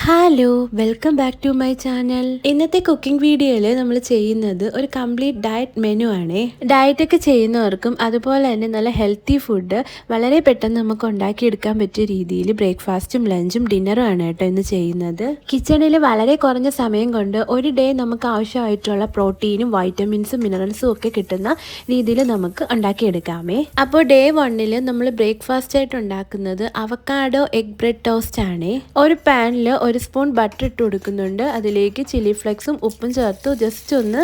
Hello welcome back to my channel. ഇന്നത്തെ cooking വീഡിയോയിൽ നമ്മൾ ചെയ്യുന്നത് ഒരു കംപ്ലീറ്റ് ഡയറ്റ് മെനു ആണ്. ഡയറ്റ് ഒക്കെ ചെയ്യുന്നവർക്കും അതുപോലെ തന്നെ നല്ല ഹെൽത്തി ഫുഡ് വളരെ പെട്ടെന്ന് നമുക്ക് ഉണ്ടാക്കിയെടുക്കാൻ പറ്റിയ രീതിയിൽ ബ്രേക്ക്ഫാസ്റ്റും ലഞ്ചും ഡിന്നറും ആണ് കേട്ടോ ഇന്ന് ചെയ്യുന്നത്. കിച്ചണിൽ വളരെ കുറഞ്ഞ സമയം കൊണ്ട് ഒരു ഡേ നമുക്ക് ആവശ്യമായിട്ടുള്ള പ്രോട്ടീനും വൈറ്റമിൻസും മിനറൽസും ഒക്കെ കിട്ടുന്ന രീതിയിൽ നമുക്ക് ഉണ്ടാക്കിയെടുക്കാമേ. അപ്പോൾ ഡേ 1 നമ്മൾ ബ്രേക്ക്ഫാസ്റ്റ് ആയിട്ട് ഉണ്ടാക്കുന്നത് അവക്കാഡോ എഗ് ബ്രെഡ് ടോസ്റ്റ് ആണ്. ഒരു പാനിൽ ഒരു സ്പൂൺ ബട്ടർ ഇട്ട് കൊടുക്കുന്നുണ്ട്. അതിലേക്ക് ചില്ലി ഫ്ലെക്സും ഉപ്പും ചേർത്ത് ജസ്റ്റ് ഒന്ന്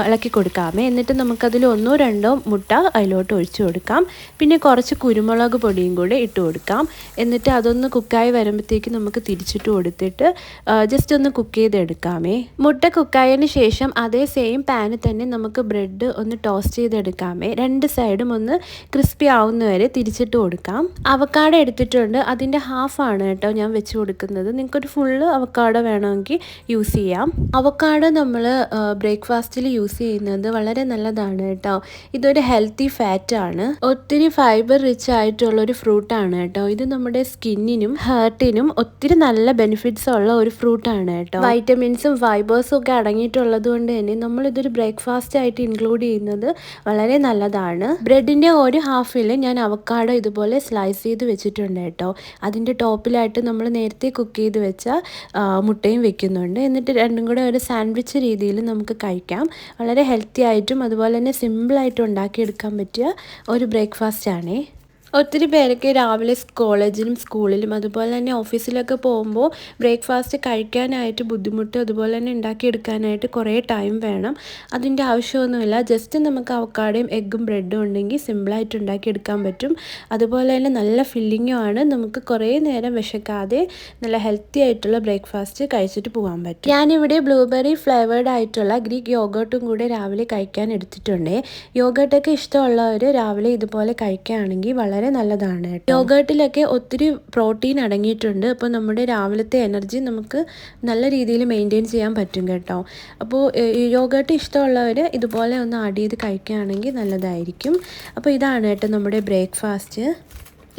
ഇളക്കി കൊടുക്കാമേ. എന്നിട്ട് നമുക്കതിൽ 1-2 മുട്ട അതിലോട്ട് ഒഴിച്ചു കൊടുക്കാം. പിന്നെ കുറച്ച് കുരുമുളക് പൊടിയും കൂടെ ഇട്ട് കൊടുക്കാം. എന്നിട്ട് അതൊന്ന് കുക്കായി വരുമ്പോഴത്തേക്ക് നമുക്ക് തിരിച്ചിട്ട് കൊടുത്തിട്ട് ജസ്റ്റ് ഒന്ന് കുക്ക് ചെയ്തെടുക്കാമേ. മുട്ട കുക്കായതിന് ശേഷം അതേ സെയിം പാനിൽ തന്നെ നമുക്ക് ബ്രെഡ് ഒന്ന് ടോസ്റ്റ് ചെയ്തെടുക്കാമേ. 2 സൈഡും ഒന്ന് ക്രിസ്പി ആവുന്നവരെ തിരിച്ചിട്ട് കൊടുക്കാം. അവക്കാഡോ എടുത്തിട്ടുണ്ട്, അതിൻ്റെ ഹാഫാണ് കേട്ടോ ഞാൻ വെച്ച് കൊടുക്കുന്നത്. നിങ്ങൾക്കൊരു ഫുള്ള് അവക്കാഡോ വേണമെങ്കിൽ യൂസ് ചെയ്യാം. അവക്കാഡോ നമ്മൾ ബ്രേക്ക്ഫാസ്റ്റിൽ യൂസ് ചെയ്യുന്നത് വളരെ നല്ലതാണ് കേട്ടോ. ഇതൊരു ഹെൽത്തി ഫാറ്റാണ്, ഒത്തിരി ഫൈബർ റിച്ച് ആയിട്ടുള്ളൊരു ഫ്രൂട്ടാണ് കേട്ടോ. ഇത് നമ്മുടെ സ്കിന്നിനും ഹാർട്ടിനും ഒത്തിരി നല്ല ബെനിഫിറ്റ്സ് ഉള്ള ഒരു ഫ്രൂട്ടാണ് കേട്ടോ. വൈറ്റമിൻസും ഫൈബേഴ്സും ഒക്കെ അടങ്ങിയിട്ടുള്ളത് കൊണ്ട് തന്നെ നമ്മളിതൊരു ബ്രേക്ക്ഫാസ്റ്റ് ആയിട്ട് ഇൻക്ലൂഡ് ചെയ്യുന്നത് വളരെ നല്ലതാണ്. ബ്രെഡിൻ്റെ ഒരു ഹാഫിൽ ഞാൻ അവക്കാഡോ ഇതുപോലെ സ്ലൈസ് ചെയ്ത് വെച്ചിട്ടുണ്ട് കേട്ടോ. അതിൻ്റെ ടോപ്പിലായിട്ട് നമ്മൾ നേരത്തെ കുക്ക് ചെയ്ത് വെച്ച മുട്ടയും വെക്കുന്നുണ്ട്. എന്നിട്ട് രണ്ടും കൂടെ ഒരു സാൻഡ്വിച്ച് രീതിയിൽ നമുക്ക് കഴിക്കാം. വളരെ ഹെൽത്തി ആയിട്ടും അതുപോലെ തന്നെ സിമ്പിളായിട്ടും ഉണ്ടാക്കിയെടുക്കാൻ പറ്റിയ ഒരു ബ്രേക്ക്ഫാസ്റ്റ് ആണേ. ഒത്തിരി പേരൊക്കെ രാവിലെ കോളേജിലും സ്കൂളിലും അതുപോലെ തന്നെ ഓഫീസിലൊക്കെ പോകുമ്പോൾ ബ്രേക്ക്ഫാസ്റ്റ് കഴിക്കാനായിട്ട് ബുദ്ധിമുട്ട്, അതുപോലെ തന്നെ ഉണ്ടാക്കിയെടുക്കാനായിട്ട് കുറേ ടൈം വേണം. അതിൻ്റെ ആവശ്യമൊന്നുമില്ല. ജസ്റ്റ് നമുക്ക് അവക്കാഡോയും എഗ്ഗും ബ്രെഡും ഉണ്ടെങ്കിൽ സിമ്പിളായിട്ട് ഉണ്ടാക്കിയെടുക്കാൻ പറ്റും. അതുപോലെ തന്നെ നല്ല ഫില്ലിങ്ങും ആണ്. നമുക്ക് കുറേ നേരം വിശക്കാതെ നല്ല ഹെൽത്തി ആയിട്ടുള്ള ബ്രേക്ക്ഫാസ്റ്റ് കഴിച്ചിട്ട് പോകാൻ പറ്റും. ഞാനിവിടെ ബ്ലൂബെറി ഫ്ലേവേർഡ് ആയിട്ടുള്ള ഗ്രീക്ക് യോഗർട്ടും കൂടെ രാവിലെ കഴിക്കാൻ എടുത്തിട്ടുണ്ട്. യോഗർട്ടൊക്കെ ഇഷ്ടമുള്ളവർ രാവിലെ ഇതുപോലെ കഴിക്കുകയാണെങ്കിൽ വളരെ നല്ലതാണ്. യോഗർട്ടിലൊക്കെ ഒത്തിരി പ്രോട്ടീൻ അടങ്ങിയിട്ടുണ്ട്. അപ്പോൾ നമ്മുടെ രാവിലത്തെ എനർജി നമുക്ക് നല്ല രീതിയിൽ മെയിൻറ്റെയിൻ ചെയ്യാൻ പറ്റും കേട്ടോ. അപ്പോൾ യോഗർട്ട് ഇഷ്ടമുള്ളവർ ഇതുപോലെ ഒന്ന് ആഡ് ചെയ്ത് കഴിക്കുകയാണെങ്കിൽ നല്ലതായിരിക്കും. അപ്പോൾ ഇതാണ് കേട്ടോ നമ്മുടെ ബ്രേക്ക്ഫാസ്റ്റ്.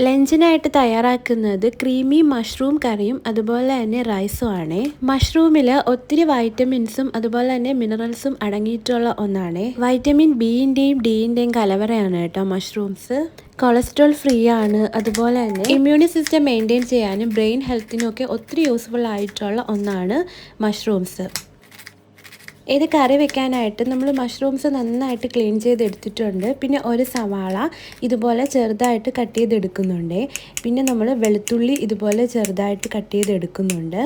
ലഞ്ചിനായിട്ട് തയ്യാറാക്കുന്നത് ക്രീമി മഷ്റൂം കറിയും അതുപോലെ തന്നെ റൈസും ആണ്. മഷ്റൂമിൽ ഒത്തിരി വൈറ്റമിൻസും അതുപോലെ തന്നെ മിനറൽസും അടങ്ങിയിട്ടുള്ള ഒന്നാണ്. വൈറ്റമിൻ ബിൻ്റെയും ഡിൻ്റെയും കലവറയാണ് കേട്ടോ മഷ്റൂംസ്. കൊളസ്ട്രോൾ ഫ്രീ ആണ്. അതുപോലെ തന്നെ ഇമ്മ്യൂണി സിസ്റ്റം മെയിൻറ്റെയിൻ ചെയ്യാനും ബ്രെയിൻ ഹെൽത്തിനും ഒക്കെ ഒത്തിരി യൂസ്ഫുൾ ആയിട്ടുള്ള ഒന്നാണ് മഷ്റൂംസ്. ഇത് കറി വെക്കാനായിട്ട് നമ്മൾ മഷ്റൂംസ് നന്നായിട്ട് ക്ലീൻ ചെയ്തെടുത്തിട്ടുണ്ട്. പിന്നെ ഒരു സവാള ഇതുപോലെ ചെറുതായിട്ട് കട്ട് ചെയ്തെടുക്കുന്നുണ്ട്. പിന്നെ നമ്മൾ വെളുത്തുള്ളി ഇതുപോലെ ചെറുതായിട്ട് കട്ട് ചെയ്തെടുക്കുന്നുണ്ട്.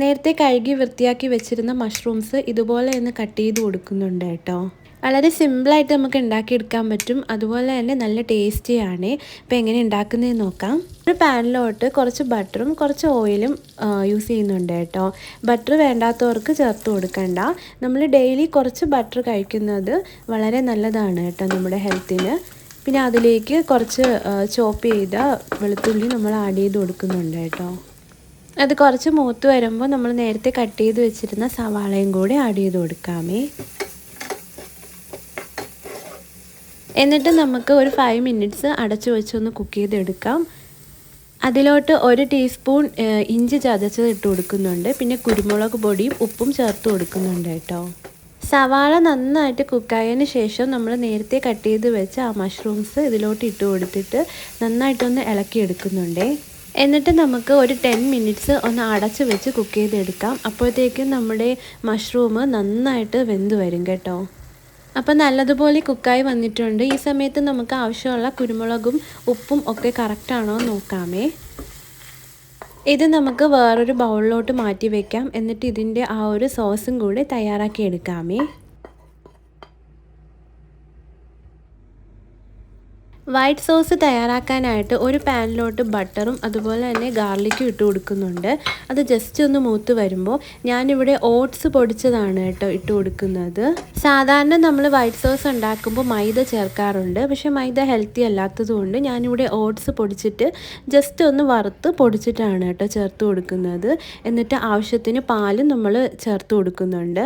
നേരത്തെ കഴുകി വൃത്തിയാക്കി വെച്ചിരുന്ന മഷ്റൂംസ് ഇതുപോലെ ഒന്ന് കട്ട് ചെയ്ത് കൊടുക്കുന്നുണ്ട് കേട്ടോ. വളരെ സിമ്പിളായിട്ട് നമുക്ക് ഉണ്ടാക്കിയെടുക്കാൻ പറ്റും. അതുപോലെ തന്നെ നല്ല ടേസ്റ്റിയാണ്. അപ്പോൾ എങ്ങനെ ഉണ്ടാക്കുന്നതെന്ന് നോക്കാം. ഒരു പാനിലോട്ട് കുറച്ച് ബട്ടറും കുറച്ച് ഓയിലും യൂസ് ചെയ്യുന്നുണ്ട് കേട്ടോ. ബട്ടർ വേണ്ടാത്തവർക്ക് ചേർത്ത് കൊടുക്കണ്ട. നമ്മൾ ഡെയിലി കുറച്ച് ബട്ടർ കഴിക്കുന്നത് വളരെ നല്ലതാണ് കേട്ടോ നമ്മുടെ ഹെൽത്തിന്. പിന്നെ അതിലേക്ക് കുറച്ച് ചോപ്പ് ചെയ്ത വെളുത്തുള്ളി നമ്മൾ ആഡ് ചെയ്ത് കൊടുക്കുന്നുണ്ട് കേട്ടോ. അത് കുറച്ച് മൂത്ത് വരുമ്പോൾ നമ്മൾ നേരത്തെ കട്ട് ചെയ്ത് വെച്ചിരുന്ന സവാളയും കൂടി ആഡ് ചെയ്ത് കൊടുക്കാമേ. എന്നിട്ട് നമുക്ക് ഒരു 5 മിനിറ്റ്സ് അടച്ചു വെച്ചൊന്ന് കുക്ക് ചെയ്തെടുക്കാം. അതിലോട്ട് 1 ടീസ്പൂൺ ഇഞ്ചി ചതച്ചത് ഇട്ട് കൊടുക്കുന്നുണ്ട്. പിന്നെ കുരുമുളക് പൊടിയും ഉപ്പും ചേർത്ത് കൊടുക്കുന്നുണ്ട് കേട്ടോ. സവാള നന്നായിട്ട് കുക്കായതിന് ശേഷം നമ്മൾ നേരത്തെ കട്ട് ചെയ്ത് വെച്ച ആ മഷ്റൂംസ് ഇതിലോട്ട് ഇട്ട് കൊടുത്തിട്ട് നന്നായിട്ടൊന്ന് ഇളക്കിയെടുക്കുന്നുണ്ട്. എന്നിട്ട് നമുക്ക് ഒരു 10 മിനിറ്റ്സ് ഒന്ന് അടച്ച് വെച്ച് കുക്ക് ചെയ്തെടുക്കാം. അപ്പോഴത്തേക്കും നമ്മുടെ മഷ്റൂം നന്നായിട്ട് വെന്ത് വരും കേട്ടോ. അപ്പോൾ നല്ലതുപോലെ കുക്കായി വന്നിട്ടുണ്ട്. ഈ സമയത്ത് നമുക്ക് ആവശ്യമുള്ള കുരുമുളകും ഉപ്പും ഒക്കെ കറക്റ്റാണോ നോക്കാമേ. ഇത് നമുക്ക് വേറൊരു ബൗളിലോട്ട് മാറ്റി വയ്ക്കാം. എന്നിട്ട് ഇതിൻ്റെ ആ ഒരു സോസും കൂടി തയ്യാറാക്കി എടുക്കാമേ. വൈറ്റ് സോസ് തയ്യാറാക്കാനായിട്ട് ഒരു പാനിലോട്ട് ബട്ടറും അതുപോലെ തന്നെ ഗാർലിക്കും ഇട്ട് കൊടുക്കുന്നുണ്ട്. അത് ജസ്റ്റ് ഒന്ന് മൂത്ത് വരുമ്പോൾ ഞാനിവിടെ ഓട്സ് പൊടിച്ചതാണ് കേട്ടോ ഇട്ട് കൊടുക്കുന്നത്. സാധാരണ നമ്മൾ വൈറ്റ് സോസ് ഉണ്ടാക്കുമ്പോൾ മൈദ ചേർക്കാറുണ്ട്. പക്ഷേ മൈദ ഹെൽത്തി അല്ലാത്തതുകൊണ്ട് ഞാനിവിടെ ഓട്സ് പൊടിച്ചിട്ട് ജസ്റ്റ് ഒന്ന് വറുത്ത് പൊടിച്ചിട്ടാണ് കേട്ടോ ചേർത്ത് കൊടുക്കുന്നത്. എന്നിട്ട് ആവശ്യത്തിന് പാലും നമ്മൾ ചേർത്ത് കൊടുക്കുന്നുണ്ട്.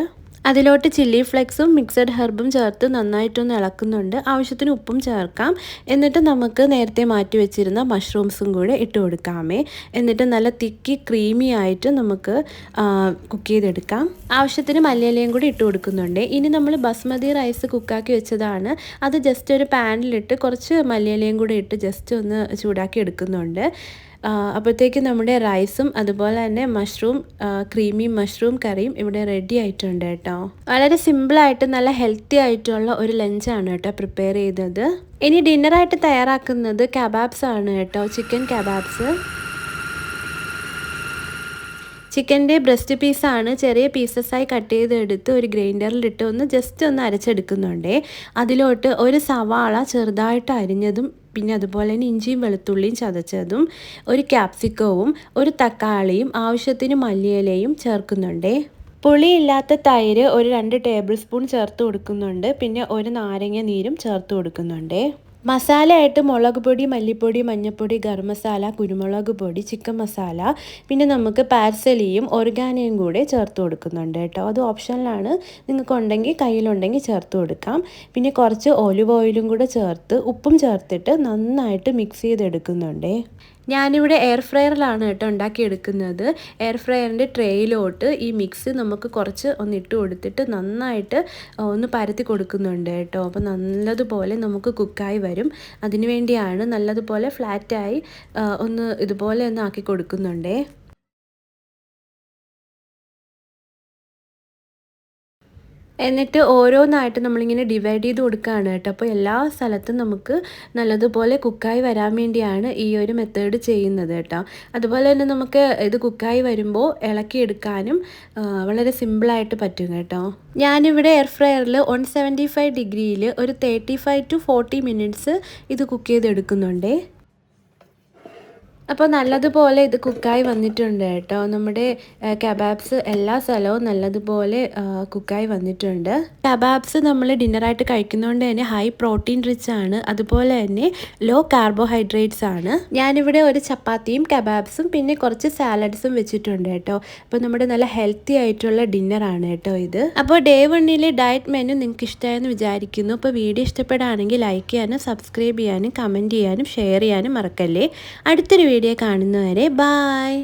അതിലോട്ട് ചില്ലി ഫ്ലെക്സും മിക്സഡ് ഹെർബും ചേർത്ത് നന്നായിട്ടൊന്ന് ഇളക്കുന്നുണ്ട്. ആവശ്യത്തിന് ഉപ്പും ചേർക്കാം. എന്നിട്ട് നമുക്ക് നേരത്തെ മാറ്റി വെച്ചിരുന്ന മഷ്റൂംസും കൂടെ ഇട്ട് കൊടുക്കാമേ. എന്നിട്ട് നല്ല തിക്കി ക്രീമി ആയിട്ട് നമുക്ക് കുക്ക് ചെയ്തെടുക്കാം. ആവശ്യത്തിന് മല്ലിയിലയും കൂടി ഇട്ട് കൊടുക്കുന്നുണ്ട്. ഇനി നമ്മൾ ബസ്മതി റൈസ് കുക്കാക്കി വെച്ചതാണ്. അത് ജസ്റ്റ് ഒരു പാനിലിട്ട് കുറച്ച് മല്ലിയിലയും കൂടി ഇട്ട് ജസ്റ്റ് ഒന്ന് ചൂടാക്കി എടുക്കുന്നുണ്ട്. അപ്പോഴത്തേക്ക് നമ്മുടെ റൈസും അതുപോലെ തന്നെ ക്രീമി മഷ്റൂം കറിയും ഇവിടെ റെഡി ആയിട്ടുണ്ട് കേട്ടോ. വളരെ സിമ്പിളായിട്ട് നല്ല ഹെൽത്തി ആയിട്ടുള്ള ഒരു ലഞ്ചാണ് കേട്ടോ പ്രിപ്പയർ ചെയ്തത്. ഇനി ഡിന്നറായിട്ട് തയ്യാറാക്കുന്നത് കബാബ്സ് ആണ് കേട്ടോ, ചിക്കൻ കബാബ്സ്. ചിക്കൻ്റെ ബ്രസ്റ്റ് പീസാണ് ചെറിയ പീസസായി കട്ട് ചെയ്തെടുത്ത് ഒരു ഗ്രൈൻഡറിലിട്ട് ജസ്റ്റ് ഒന്ന് അരച്ചെടുക്കുന്നുണ്ട്. അതിലോട്ട് ഒരു സവാള ചെറുതായിട്ട് അരിഞ്ഞതും പിന്നെ അതുപോലെ തന്നെ ഇഞ്ചിയും വെളുത്തുള്ളിയും ചതച്ചതും ഒരു ക്യാപ്സിക്കവും ഒരു തക്കാളിയും ആവശ്യത്തിന് മല്ലിയിലയും ചേർക്കുന്നുണ്ട്. പുളിയില്ലാത്ത തൈര് ഒരു 2 ടേബിൾ സ്പൂൺ ചേർത്ത് കൊടുക്കുന്നുണ്ട്. പിന്നെ ഒരു നാരങ്ങ നീരും ചേർത്ത് കൊടുക്കുന്നുണ്ട്. മസാലയായിട്ട് മുളക് പൊടി, മല്ലിപ്പൊടി, മഞ്ഞൾപ്പൊടി, ഗരം മസാല, കുരുമുളക് പൊടി, ചിക്കൻ മസാല, പിന്നെ നമുക്ക് പാർസലിയും ഒർഗാനോയും കൂടെ ചേർത്ത് കൊടുക്കുന്നുണ്ട് കേട്ടോ. അത് ഓപ്ഷനിലാണ്, നിങ്ങൾക്ക് ഉണ്ടെങ്കിൽ കയ്യിലുണ്ടെങ്കിൽ ചേർത്ത് കൊടുക്കാം. പിന്നെ കുറച്ച് ഒലിവ് ഓയിലും കൂടെ ചേർത്ത് ഉപ്പും ചേർത്തിട്ട് നന്നായിട്ട് മിക്സ് ചെയ്തെടുക്കുന്നുണ്ട്. ഞാനിവിടെ എയർ ഫ്രയറിലാണ് കേട്ടോ ഉണ്ടാക്കിയെടുക്കുന്നത്. എയർ ഫ്രയറിൻ്റെ ട്രേയിലോട്ട് ഈ മിക്സ് നമുക്ക് കുറച്ച് ഒന്ന് ഇട്ട് കൊടുത്തിട്ട് നന്നായിട്ട് ഒന്ന് പരത്തി കൊടുക്കുന്നുണ്ട് കേട്ടോ. അപ്പോൾ നല്ലതുപോലെ നമുക്ക് കുക്കായി വരും. അതിനു വേണ്ടിയാണ് നല്ലതുപോലെ ഫ്ലാറ്റായി ഇതുപോലെ ഒന്ന് ആക്കി കൊടുക്കുന്നുണ്ട്. എന്നിട്ട് ഓരോന്നായിട്ട് നമ്മളിങ്ങനെ ഡിവൈഡ് ചെയ്ത് കൊടുക്കുകയാണ് കേട്ടോ. അപ്പോൾ എല്ലാ സ്ഥലത്തും നമുക്ക് നല്ലതുപോലെ കുക്കായി വരാൻ വേണ്ടിയാണ് ഈ ഒരു മെത്തേഡ് ചെയ്യുന്നത് കേട്ടോ. അതുപോലെ തന്നെ നമുക്ക് ഇത് കുക്കായി വരുമ്പോൾ ഇളക്കിയെടുക്കാനും വളരെ സിമ്പിളായിട്ട് പറ്റും കേട്ടോ. ഞാനിവിടെ എയർ ഫ്രയറിൽ 175 ഡിഗ്രിയിൽ ഒരു 35 to 40 മിനിറ്റ്സ് ഇത് കുക്ക് ചെയ്തെടുക്കുന്നുണ്ട്. അപ്പോൾ നല്ലതുപോലെ ഇത് കുക്കായി വന്നിട്ടുണ്ട് കേട്ടോ. നമ്മുടെ കബാബ്സ് എല്ലാ സ്ഥലവും നല്ലതുപോലെ കുക്കായി വന്നിട്ടുണ്ട്. കബാബ്സ് നമ്മൾ ഡിന്നറായിട്ട് കഴിക്കുന്നതുകൊണ്ട് തന്നെ ഹൈ പ്രോട്ടീൻ റിച്ച് ആണ്, അതുപോലെ തന്നെ ലോ കാർബോഹൈഡ്രേറ്റ്സ് ആണ്. ഞാനിവിടെ ഒരു ചപ്പാത്തിയും കബാബ്സും പിന്നെ കുറച്ച് സാലഡ്സും വെച്ചിട്ടുണ്ട് കേട്ടോ. അപ്പോൾ നമ്മുടെ നല്ല ഹെൽത്തി ആയിട്ടുള്ള ഡിന്നറാണ് കേട്ടോ ഇത്. അപ്പോൾ ഡേ 1 ഡയറ്റ് മെനു നിങ്ങൾക്ക് ഇഷ്ടമായെന്ന് വിചാരിക്കുന്നു. അപ്പോൾ വീഡിയോ ഇഷ്ടപ്പെടുകയാണെങ്കിൽ ലൈക്ക് ചെയ്യാനും സബ്സ്ക്രൈബ് ചെയ്യാനും കമൻറ്റ് ചെയ്യാനും ഷെയർ ചെയ്യാനും മറക്കല്ലേ. അടുത്തൊരു വീഡിയോ കാണുന്നവരെ ബായ്.